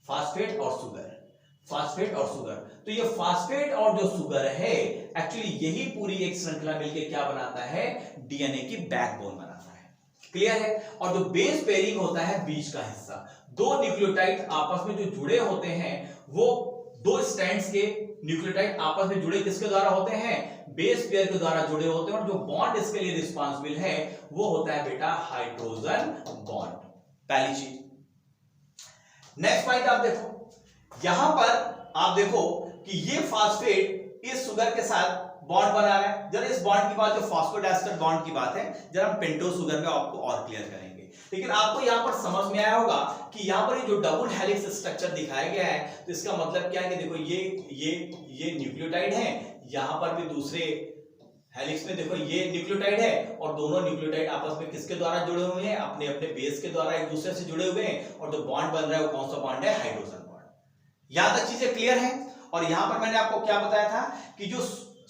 फास्फेट और शुगर, फास्फेट और शुगर। तो ये फास्फेट और जो शुगर है एक्चुअली यही पूरी एक श्रृंखला मिलकर क्या बनाता है? डीएनए की बैकबोन बनाता है। क्लियर है? और जो बेस पेयरिंग होता है बीच का हिस्सा, दो न्यूक्लियोटाइड आपस में जो जुड़े होते हैं वो दो स्ट्रैंड्स के न्यूक्लियोटाइड आपस में जुड़े किसके द्वारा होते हैं? बेस पेयर के द्वारा जुड़े होते हैं और जो बॉन्ड इसके लिए रिस्पांसिबल है वो होता है बेटा हाइड्रोजन बॉन्ड। पहली चीज। नेक्स्ट पॉइंट आप देखो, यहां पर आप देखो कि ये फास्फेट इस शुगर के साथ बॉन्ड बना रहा है। जरा इस बॉन्ड की बात, जो फास्फोडाइस्टर बॉन्ड की बात है, जरा हम पेंटोज शुगर में आपको और क्लियर करेंगे। लेकिन आपको यहां पर समझ में आया होगा कि यहां पर ये जो डबल हेलिक्स स्ट्रक्चर दिखाया गया है तो इसका मतलब क्या है कि देखो ये न्यूक्लियोटाइड है, यहां पर भी दूसरे हेलिक्स में देखो ये न्यूक्लियोटाइड है और दोनों न्यूक्लियोटाइड आपस में किसके द्वारा जुड़े हुए हैं? अपने अपने बेस के द्वारा एक दूसरे से जुड़े हुए हैं और जो बॉन्ड बन रहा है वो कौन सा बॉन्ड है? Hydrogen bond. यहां तक चीजें क्लियर हैं। और यहां पर मैंने आपको क्या बताया था कि जो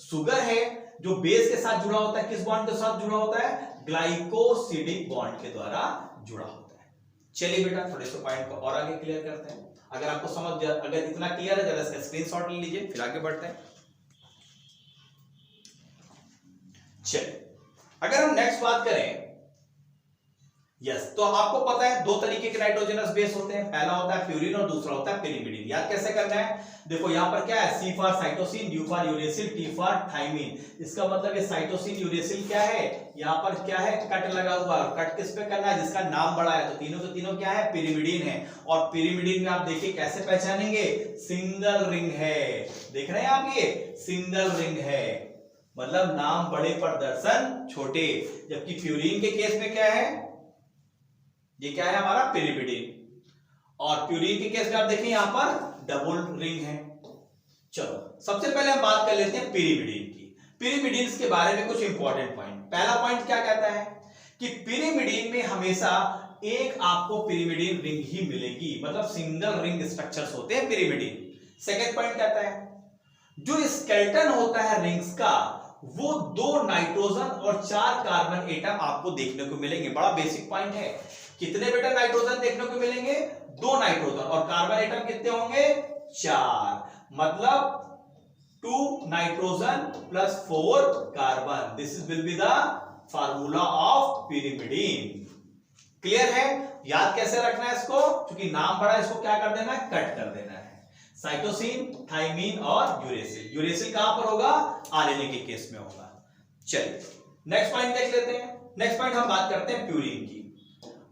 शुगर है जो बेस के साथ जुड़ा होता है, किस बॉन्ड के साथ जुड़ा होता है? ग्लाइकोसिडिक बॉन्ड के द्वारा जुड़ा होता है। चलिए बेटा थोड़े से पॉइंट को और आगे क्लियर करते हैं। अगर आपको समझ, अगर इतना क्लियर है जरा इसका स्क्रीनशॉट ले लीजिए, फिर आगे बढ़ते हैं। चलिए अगर हम नेक्स्ट बात करें, यस, तो आपको पता है दो तरीके के नाइट्रोजनस बेस होते हैं। पहला होता है प्यूरिन और दूसरा होता है पिरिमिडिन। याद कैसे करना है? देखो यहां पर क्या है? C for cytosine, U for uracil, T for thymine. इसका मतलब ये साइटोसिन यूरेसिल क्या है? यहां पर क्या है? कट लगा हुआ। कट किस पे करना है? जिसका नाम बड़ा है। तो तीनों के तीनों क्या है? पिरिमिडिन है। और पिरिमिडिन में आप देखिए कैसे पहचानेंगे? सिंगल रिंग है। देख रहे हैं आप? ये सिंगल रिंग है, मतलब नाम बड़े पर दर्शन छोटे। जबकि प्यूरिन के केस में क्या है? ये क्या है हमारा? पिरिमिडिन। और प्यूरिन के केस में आप देखिए यहां पर डबल रिंग है। चलो सबसे पहले हम बात कर लेते हैं पिरिमिडिन की। पिरिमिडिन के बारे में कुछ इंपॉर्टेंट पॉइंट। पहला पॉइंट क्या कहता है कि पिरिमिडिन में हमेशा एक आपको पिरिमिडिन रिंग ही मिलेगी, मतलब सिंगल रिंग स्ट्रक्चर्स होते हैं पिरिमिडिन। सेकेंड पॉइंट कहता है जो स्केलेटन होता है रिंग्स का वो 2 नाइट्रोजन और 4 कार्बन एटम आपको देखने को मिलेंगे। बड़ा बेसिक पॉइंट है। कितने बेटा नाइट्रोजन देखने को मिलेंगे? 2 नाइट्रोजन। और कार्बन एटम कितने होंगे? 4। मतलब 2 nitrogen plus 4 carbon. This will be the formula of pyrimidine. Clear है? याद कैसे रखना है इसको? क्योंकि नाम बड़ा है, इसको क्या कर देना है? कट कर देना है। साइटोसिन, थाइमिन और यूरेसिल। यूरेसिल कहां पर होगा? आरएनए के केस में होगा। चलिए नेक्स्ट पॉइंट देख लेते हैं। नेक्स्ट पॉइंट हम बात करते हैं प्यूरिन की।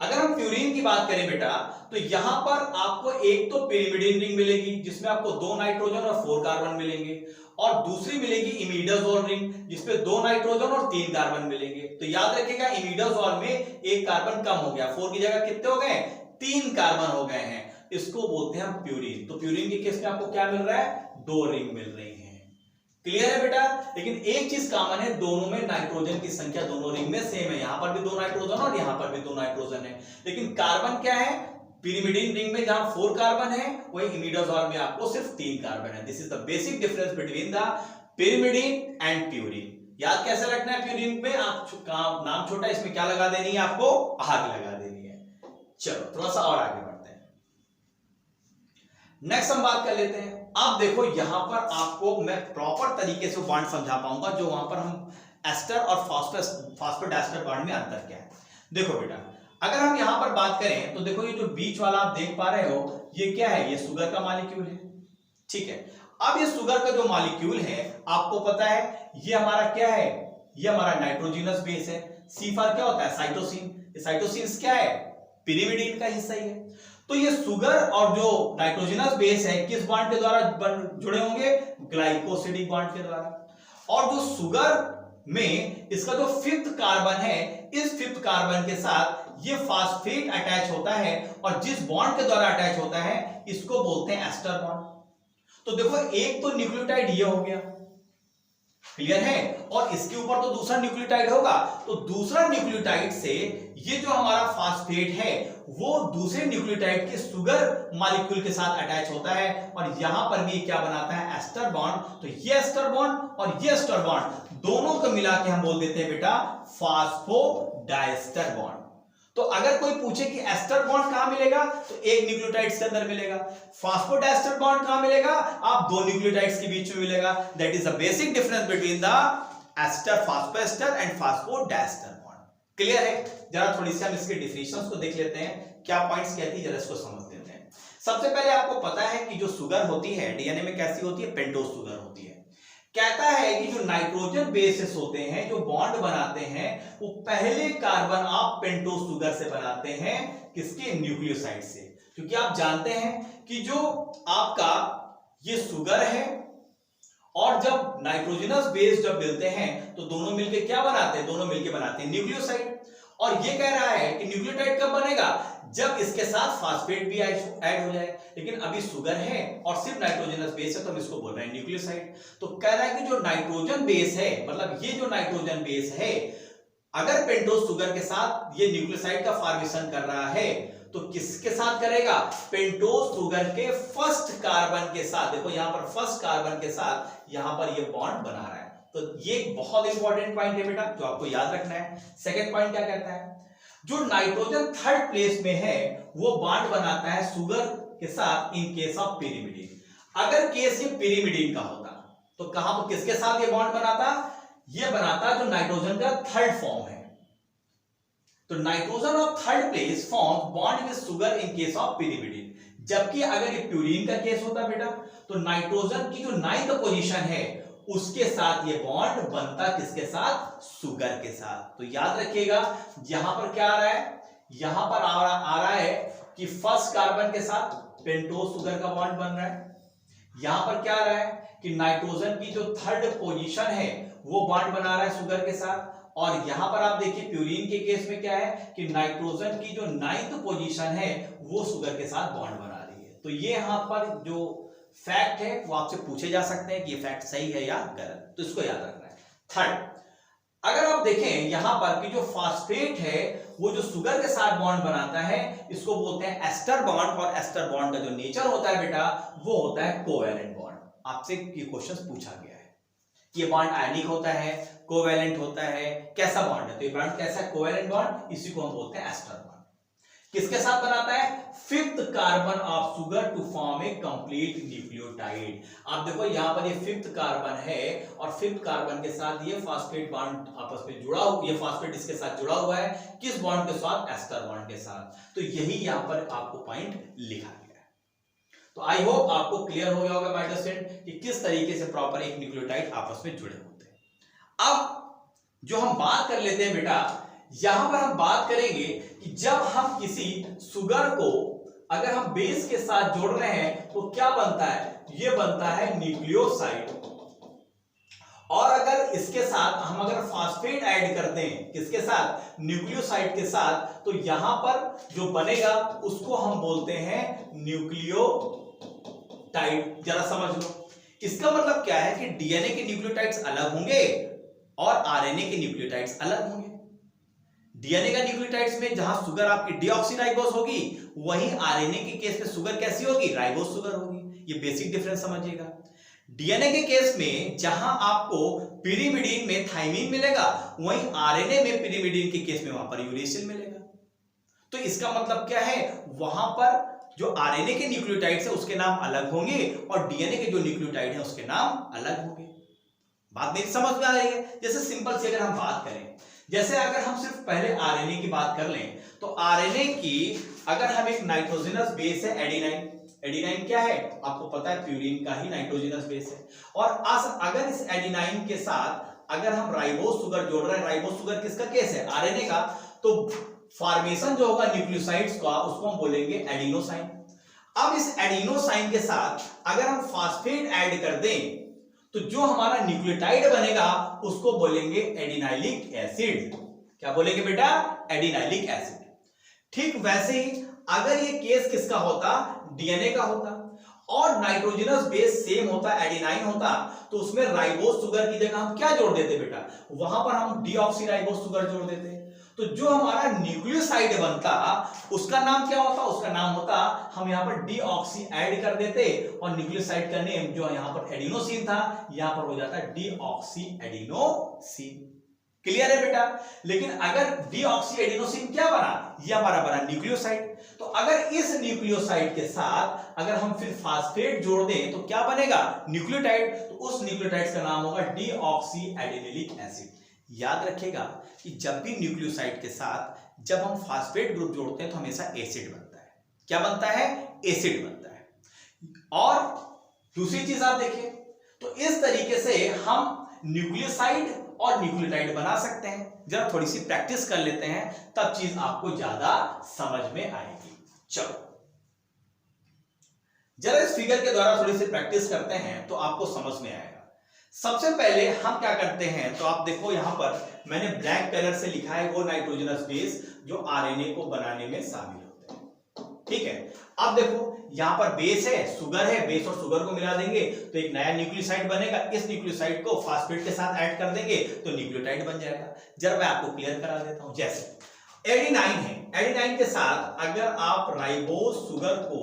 अगर हम प्यूरिन की बात करें बेटा तो यहां पर आपको एक तो पिरिमिडिन रिंग मिलेगी जिसमें आपको 2 नाइट्रोजन और 4 कार्बन मिलेंगे और दूसरी मिलेगी इमिडाजोल रिंग जिसमें 2 नाइट्रोजन और 3 कार्बन मिलेंगे। तो याद रखिएगा इमिडाजोल में एक कार्बन कम हो गया, 4 की जगह कितने हो गए? 3 कार्बन हो गए हैं। इसको बोलते हैं हम प्यूरिन। तो प्यूरिन के केस में आपको क्या मिल रहा है? 2 रिंग मिल रही है। क्लियर है बेटा? लेकिन एक चीज कॉमन है, दोनों में नाइट्रोजन की संख्या दोनों रिंग में सेम है। यहां पर भी 2 नाइट्रोजन और यहां पर भी 2 नाइट्रोजन है। लेकिन कार्बन क्या है? पिरिमिडिन रिंग में जहां 4 कार्बन है वही इमिडाजोल में आपको सिर्फ 3 कार्बन है। This is the basic difference between the pyrimidine and purine. याद कैसे रखना है? प्यूरिन में आप नाम छोटा, इसमें क्या लगा देनी है? आपको आग लगा देनी है। चलो थोड़ा सा और आगे बढ़ते हैं। नेक्स्ट हम बात कर लेते हैं। अब देखो यहां पर आपको मैं प्रॉपर तरीके से बॉन्ड समझा पाऊंगा जो वहां पर हम एस्टर और फॉस्फोडाइस्टर बॉन्ड में अंतर क्या है। देखो बेटा, अगर हम यहां पर बात करें तो देखो ये जो बीच वाला आप देख पा रहे हो ये क्या है, ये शुगर का मॉलिक्यूल है, ठीक है। अब ये शुगर का जो मॉलिक्यूल है आपको पता है ये हमारा क्या है, ये हमारा नाइट्रोजनस बेस है। C क्या होता है, साइटोसिन। साइटोसिन क्या है, पिरिमिडीन का हिस्सा ही है। तो ये शुगर और जो नाइट्रोजनस बेस है किस बॉन्ड के द्वारा जुड़े होंगे, ग्लाइकोसिडिक बॉन्ड के द्वारा। और जो शुगर में इसका जो 5th कार्बन है, इस 5th कार्बन के साथ ये फास्फेट अटैच होता है और जिस बॉन्ड के द्वारा अटैच होता है इसको बोलते हैं एस्टर बॉन्ड। तो देखो एक तो न्यूक्लियोटाइड ये हो गया, क्लियर है, और इसके ऊपर तो दूसरा न्यूक्लियोटाइड होगा। तो दूसरा न्यूक्लियोटाइड से ये जो हमारा फास्फेट है वो दूसरे न्यूक्लियोटाइड के शुगर मॉलिक्यूल के साथ अटैच होता है और यहां पर भी क्या बनाता है, एस्टर बॉन्ड। तो ये एस्टर बॉन्ड और ये एस्टर बॉन्ड दोनों को मिला के हम बोल देते हैं बेटा फास्फोडाइस्टर बॉन्ड। तो अगर कोई पूछे कि एस्टर बॉन्ड कहां मिलेगा तो एक न्यूक्लियोटाइड्स के अंदर मिलेगा, फास्फोडाइस्टर बॉन्ड कहां मिलेगा, आप दो न्यूक्लियोटाइड्स के बीच में मिलेगा। That is the basic difference between the ester phosphoester and phosphodiester bond. Clear है। जरा थोड़ी सी हम इसके डिफिनेशंस को देख लेते हैं, क्या पॉइंट्स कहती है, जरा इसको समझ लेते हैं। सबसे पहले आपको पता है कि जो शुगर होती है डीएनए में कैसी होती है, पेंटोज शुगर होती है। कहता है कि जो नाइट्रोजन बेसेस होते हैं जो बॉन्ड बनाते हैं वो पहले कार्बन आप पेंटोज शुगर से बनाते हैं, किसके, न्यूक्लियोसाइड से। क्योंकि आप जानते हैं कि जो आपका ये शुगर है और जब नाइट्रोजनस बेस जब मिलते हैं तो दोनों मिलके क्या बनाते हैं, दोनों मिलके बनाते हैं न्यूक्लियोसाइड। और ये कह रहा है कि न्यूक्लियोटाइड कब बनेगा, जब इसके साथ फास्फेट भी ऐड हो जाए। लेकिन अभी शुगर है और सिर्फ नाइट्रोजनस बेस है तो हम इसको बोल रहे हैं न्यूक्लियोसाइड। तो कह रहा है कि जो नाइट्रोजन बेस है, मतलब ये जो नाइट्रोजन बेस है अगर पेंटोज शुगर के साथ ये न्यूक्लियोसाइड का फॉर्मेशन कर रहा है तो किसके साथ करेगा, पेंटोज शुगर के फर्स्ट कार्बन के साथ। देखो यहां पर फर्स्ट कार्बन के साथ यहां पर ये बॉन्ड बना रहा है। तो ये बहुत इंपॉर्टेंट पॉइंट है बेटा जो आपको याद रखना है। सेकंड पॉइंट क्या कहता है, जो नाइट्रोजन थर्ड प्लेस में है वो बॉन्ड बनाता है शुगर के साथ इन केस ऑफ पिरिमिडीन। अगर केस ये पिरिमिडीन का होता तो कहां पर किसके साथ ये बॉन्ड बनाता, ये बनाता जो नाइट्रोजन का थर्ड फॉर्म है। तो nitrogen of third place form bond with sugar in case of pyrimidine. जबकि अगर ये प्यूरिन का केस होता बेटा तो नाइट्रोजन की जो 9th पोजीशन है उसके साथ ये बॉन्ड बनता किसके साथ, शुगर के साथ। तो याद रखिएगा यहां पर क्या आ रहा है, यहां पर आ रहा है कि फर्स्ट कार्बन के साथ पेंटोज शुगर का बॉन्ड बन रहा है। यहां पर क्या आ रहा है कि नाइट्रोजन की जो थर्ड पोजीशन है वो बॉन्ड बना रहा है शुगर के साथ। और यहां पर आप देखिए प्यूरिन के केस में क्या है कि नाइट्रोजन की जो 9th पोजीशन है वो शुगर के साथ बॉन्ड बना रही है। तो ये यहां पर जो फैक्ट है वो आपसे पूछे जा सकते हैं कि ये फैक्ट सही है या गलत, तो इसको याद रखना है। थर्ड, अगर आप देखें यहां पर कि जो फास्फेट है वो जो शुगर के साथ बॉन्ड बनाता है इसको बोलते हैं एस्टर बॉन्ड। और एस्टर बॉन्ड का जो नेचर होता है बेटा वो होता है कोवैलेंट बॉन्ड। आपसे ये क्वेश्चन पूछा गया है कि ये बॉन्ड आयनिक होता है, कोवैलेंट होता है, कैसा बॉन्ड है, तो ये बॉन्ड कैसा है, कोवैलेंट बॉन्ड, इसी को हम बोलते हैं एस्टर बॉन्ड। किसके साथ बनाता है, 5th carbon of sugar to form a complete nucleotide. आप देखो यहां पर ये 5th कार्बन है और 5th कार्बन के साथ ये फास्फेट बॉन्ड आपस में जुड़ा हुआ, ये फास्फेट इसके साथ जुड़ा हुआ है, किस बॉन्ड के साथ, एस्टर बॉन्ड के साथ। तो यही यहां पर आपको पॉइंट लिखा गया है। तो आई होप आपको क्लियर हो गया होगा माय डियर स्टूडेंट कि किस तरीके से प्रॉपर एक न्यूक्लियोटाइड आपस में जुड़े होते हैं। अब जो हम बात कर लेते हैं बेटा, यहां पर हम बात करेंगे कि जब हम किसी शुगर को अगर हम बेस के साथ जोड़ रहे हैं तो क्या बनता है, ये बनता है न्यूक्लियोसाइड। और अगर इसके साथ हम अगर फास्फेट ऐड करते हैं किसके साथ, न्यूक्लियोसाइड के साथ, तो यहां पर जो बनेगा उसको हम बोलते हैं न्यूक्लियोटाइड। जरा समझ लो, इसका मतलब क्या है कि डीएनए के न्यूक्लियोटाइड्स अलग होंगे और आरएनए के न्यूक्लियोटाइड्स अलग होंगे। डीएनए का न्यूक्लियोटाइड्स में जहां शुगर आपकी डीऑक्सीराइबोस होगी वहीं आरएनए के केस में शुगर कैसी होगी, राइबोस शुगर होगी। ये बेसिक डिफरेंस समझिएगा। डीएनए के केस में जहां आपको पिरिमिडीन में थाइमिन मिलेगा वहीं आरएनए में पिरिमिडीन के केस में वहां पर यूरेसिल मिलेगा। तो इसका मतलब क्या है, वहां पर जो आरएनए के न्यूक्लियोटाइड्स है उसके नाम अलग होंगे और डीएनए के जो न्यूक्लियोटाइड है उसके नाम अलग होंगे। बात मेरी समझ में आ रही है? जैसे सिंपल से अगर हम बात करें, जैसे अगर हम सिर्फ पहले आरएनए की बात कर लें, तो आरएनए की अगर हम एक नाइट्रोजनस बेस है एडेनाइन, एडेनाइन क्या है आपको पता है, प्यूरिन का ही नाइट्रोजनस बेस है। और अगर इस एडेनाइन के साथ अगर हम राइबोस शुगर जोड़ रहे हैं, राइबोस शुगर किसका केस है, आरएनए का, तो फॉर्मेशन जो होगा न्यूक्लियोसाइड्स का उसको हम बोलेंगे एडिनोसाइन। अब इस एडिनोसाइन के साथ अगर हम फास्फेट ऐड कर दें तो जो हमारा न्यूक्लियोटाइड बनेगा उसको बोलेंगे एडिनाइलिक एसिड। क्या बोलेंगे बेटा, एडिनाइलिक एसिड। ठीक वैसे ही अगर ये केस किसका होता, डीएनए का होता, और नाइट्रोजनस बेस सेम होता, एडिनाइन होता, तो उसमें राइबोस शुगर की जगह हम क्या जोड़ देते बेटा, वहां पर हम डीऑक्सीराइबोस शुगर जोड़ देते। तो जो हमारा न्यूक्लियोसाइड बनता उसका नाम क्या होता, उसका नाम होता, हम यहां पर डीऑक्सी ऐड कर देते और न्यूक्लियोसाइड का नेम जो यहां पर एडिनोसिन था यहां पर हो जाता डीऑक्सी एडिनोसिन। क्लियर है बेटा? लेकिन अगर डीऑक्सी एडिनोसिन क्या बना, ये हमारा बना न्यूक्लियोसाइड। तो अगर इस न्यूक्लियोसाइड के साथ अगर हम फिर फास्फेट जोड़ दें तो क्या बनेगा, न्यूक्लियोटाइड। तो उस न्यूक्लियोटाइड का नाम होगा डीऑक्सी एडिनिलिक एसिड। याद रखिएगा कि जब भी न्यूक्लियोसाइड के साथ जब हम फास्फेट ग्रुप जोड़ते हैं तो हमेशा एसिड बनता है। क्या बनता है, एसिड बनता है। और दूसरी चीज आप देखिए, तो इस तरीके से हम न्यूक्लियोसाइड और न्यूक्लियोटाइड बना सकते हैं। जरा थोड़ी सी प्रैक्टिस कर लेते हैं तब चीज आपको ज्यादा समझ में आएगी। चलो जरा इस फिगर के द्वारा थोड़ी सी प्रैक्टिस करते हैं तो आपको समझ में आएगा। सबसे पहले हम क्या करते हैं, तो आप देखो यहां पर मैंने ब्लैक कलर से लिखा है वो नाइट्रोजनस बेस जो आरएनए को बनाने में शामिल होते हैं। ठीक है, अब देखो यहां पर बेस है, शुगर है, बेस और शुगर को मिला देंगे तो एक नया न्यूक्लियोसाइड बनेगा। इस न्यूक्लियोसाइड को फास्फेट के साथ ऐड कर देंगे तो न्यूक्लियोटाइड बन जाएगा। जरा मैं आपको क्लियर करा देता हूं। जैसे एडेनाइन है, एडेनाइन के साथ अगर आप राइबोस शुगर को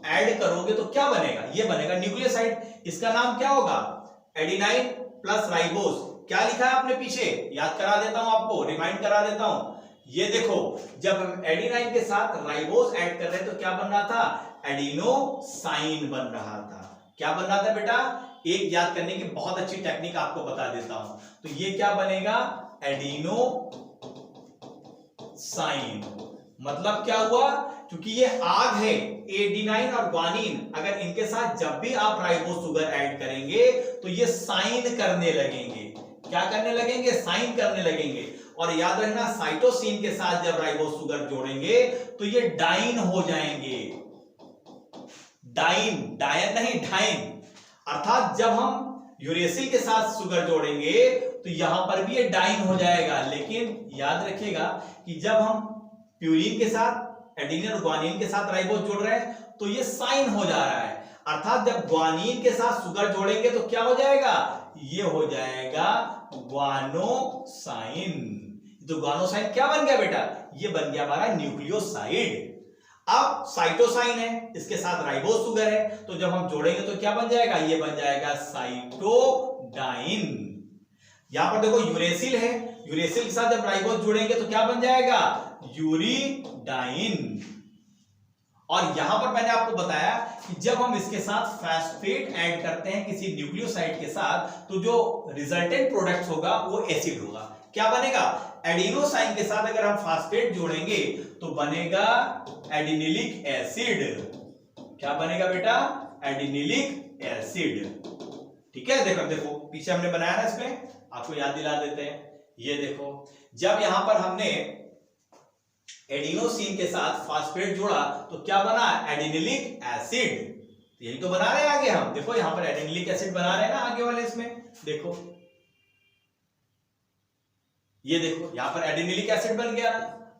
ऐड करोगे तो क्या बनेगा, ये बनेगा न्यूक्लियोसाइड। इसका नाम क्या होगा, एडेनाइन प्लस राइबोस। क्या लिखा है आपने पीछे, याद करा देता हूं आपको, रिमाइंड करा देता हूं। ये देखो जब हम एडेनाइन के साथ राइबोस ऐड कर रहे हैं तो क्या बन रहा था, एडिनोसाइन बन रहा था। क्या बन रहा था बेटा, एक याद करने की बहुत अच्छी टेक्निक आपको बता देता हूं। तो ये क्या बनेगा, एडिनोसाइन। मतलब क्या हुआ, क्योंकि ये आग है, एडेनाइन और ग्वानिन, अगर इनके साथ जब भी आप राइबोस शुगर ऐड करेंगे तो ये साइन करने लगेंगे। क्या करने लगेंगे, साइन करने लगेंगे। और याद रखना साइटोसिन के साथ जब राइबोस शुगर जोड़ेंगे तो ये डाइन हो जाएंगे। डाइन, डायन नहीं, डाइन। अर्थात जब हम यूरेसिल के साथ शुगर जोड़ेंगे तो यहां पर भी ये डाइन हो जाएगा। लेकिन याद रखिएगा कि जब हम प्यूरिन के साथ, एडेनिन और ग्वानिन के साथ राइबोस जोड़ रहे हैं तो ये साइन हो जा रहा है। अर्थात जब ग्वानिन के साथ शुगर जोड़ेंगे तो क्या हो जाएगा, ये हो जाएगा ग्वानोसाइन। तो ग्वानोसाइन क्या बन गया बेटा, ये बन गया हमारा न्यूक्लियोसाइड। अब साइटोसाइन है, इसके साथ राइबोस शुगर है, तो जब हम जोड़ेंगे तो क्या बन जाएगा, ये बन जाएगा साइटोडाइन। यहां पर देखो यूरेसिल है, यूरेसिल के साथ जब राइबोस जोड़ेंगे तो क्या बन जाएगा, यूरिडाइन। और यहां पर मैंने आपको बताया कि जब हम इसके साथ फास्फेट ऐड करते हैं किसी न्यूक्लियोसाइड के साथ तो जो रिजल्टेंट प्रोडक्ट होगा वो एसिड होगा। क्या बनेगा, एडिनोसाइन के साथ अगर हम फास्फेट जोड़ेंगे तो बनेगा एडिनिलिक एसिड। क्या बनेगा बेटा, एडिनिलिक एसिड। ठीक है, देखो देखो पीछे हमने बनाया ना, इसमें आपको याद दिला देते हैं। ये देखो जब यहां पर हमने एडिनोसिन के साथ फास्फेट जोड़ा तो क्या बना, एडिनिलिक एसिड। यही तो बना रहे हैं आगे हम, देखो यहां पर एडिनिलिक एसिड बना रहे हैं ना आगे वाले इसमें, देखो ये देखो यहां पर एडिनिलिक एसिड बन गया ना।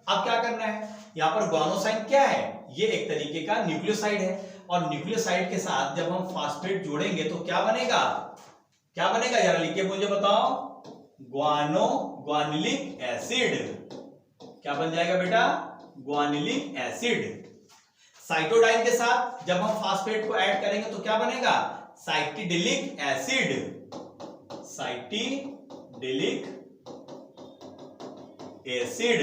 अब क्या करना है, यहां पर ग्वानोसाइन क्या है, ये एक तरीके का न्यूक्लियोसाइड है। और न्यूक्लियोसाइड के साथ जब हम फास्फेट जोड़ेंगे तो क्या बनेगा, क्या बनेगा, जरा लिख के मुझे बताओ, ग्वानिलिक एसिड। क्या बन जाएगा बेटा, ग्वानिलिक एसिड। साइटोडाइन के साथ जब हम फास्फेट को ऐड करेंगे तो क्या बनेगा, साइटिडिलिक एसिड। Cytidylic acid.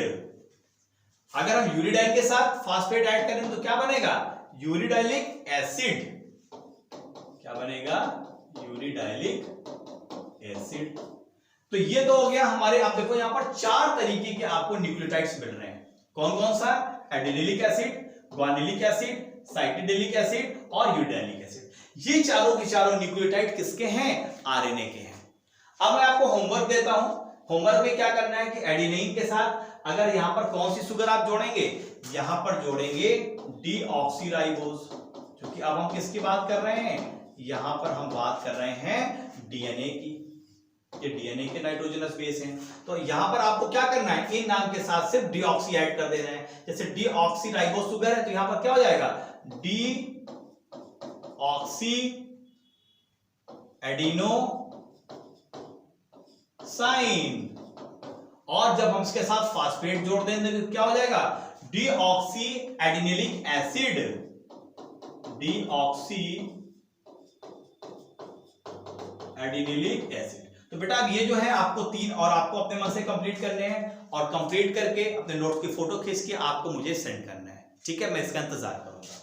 अगर हम यूरिडाइन के साथ फास्फेट ऐड करेंगे तो क्या बनेगा, यूरिडाइलिक एसिड। क्या बनेगा, यूरिडाइलिक एसिड। तो ये तो हो गया हमारे, आप देखो यहां पर 4 तरीके के आपको न्यूक्लियोटाइड्स मिल रहे हैं। कौन कौन सा? Adenylic acid, guanylic acid, cytidylic acid और यूडेनिलिक एसिड। ये चारों के चारों न्यूक्लियोटाइड किसके हैं? आरएनए के हैं। अब मैं आपको होमवर्क देता हूं। होमवर्क में क्या करना है कि एडिनिन के साथ अगर यहां पर कौन सी शुगर आप जोड़ेंगे? यहां पर जोड़ेंगे डीऑक्सीराइबोज, क्योंकि अब हम किसकी बात कर रहे हैं? यहां पर हम बात कर रहे हैं डीएनए की। ये डीएनए के नाइट्रोजनस बेस हैं। तो यहां पर आपको क्या करना है? इन नाम के साथ सिर्फ डीऑक्सी ऐड कर देना है। जैसे डीऑक्सीराइबोज शुगर है तो यहां पर क्या हो जाएगा? Deoxyadenosine. और जब हम इसके साथ फास्फेट जोड़ देंगे तो क्या हो जाएगा? Deoxy adenylic acid, deoxy adenylic acid. तो बेटा अब ये जो है आपको 3 और आपको अपने मन से कंप्लीट करने हैं और कंप्लीट करके अपने नोट की फोटो खींच के आपको मुझे सेंड करना है, ठीक है? मैं इसका इंतजार करूंगा।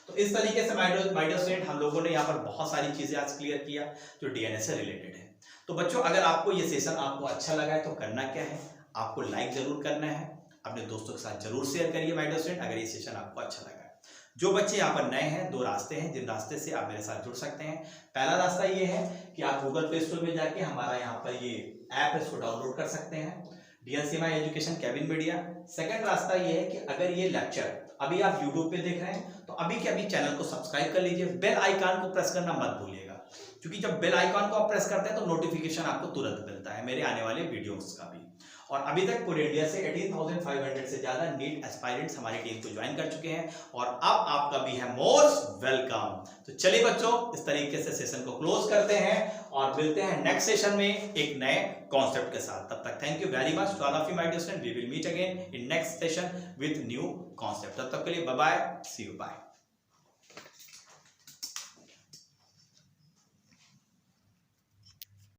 तो इस तरीके से माय डियर स्टूडेंट, हम लोगों ने यहाँ पर बहुत सारी चीजें आज क्लियर किया जो डीएनए से रिलेटेड है। तो बच्चों अगर आपको ये सेशन आपको अच्छा लगा है तो करना क्या है? आपको लाइक जरूर करना है, अपने दोस्तों के साथ जरूर शेयर करिए माय डियर स्टूडेंट, अगर ये सेशन आपको अच्छा लगा है। जो बच्चे यहाँ पर नए हैं, 2 रास्ते हैं जिन रास्ते से आप मेरे साथ जुड़ सकते हैं। पहला रास्ता ये है कि आप गूगल प्ले स्टोर में जाके हमारा यहाँ पर ये ऐप है, इसको डाउनलोड कर सकते हैं, DNCMI education cabin media. Second रास्ता ये है कि अगर ये लेक्चर अभी आप यूट्यूब पे देख रहे हैं तो अभी के अभी चैनल को सब्सक्राइब कर लीजिए, बेल आइकन को प्रेस करना मत भूलिएगा, क्योंकि जब बेल आइकन को आप प्रेस करते हैं तो नोटिफिकेशन आपको तुरंत मिलता है मेरे आने वाले वीडियोस का भी। और अभी तक पूरे इंडिया से 18,500 से ज्यादा नीट एस्पायरेंट्स हमारी टीम को ज्वाइन कर चुके हैं और अब आपका भी है मोस्ट वेलकम। तो चलिए बच्चों, इस तरीके से सेशन को क्लोज करते हैं और मिलते हैं नेक्स्ट सेशन में एक नए कॉन्सेप्ट के साथ। तब तक thank you very much to all of you my dear student. We will meet again in next session with new concept. तब तक के लिए bye bye, see you, bye.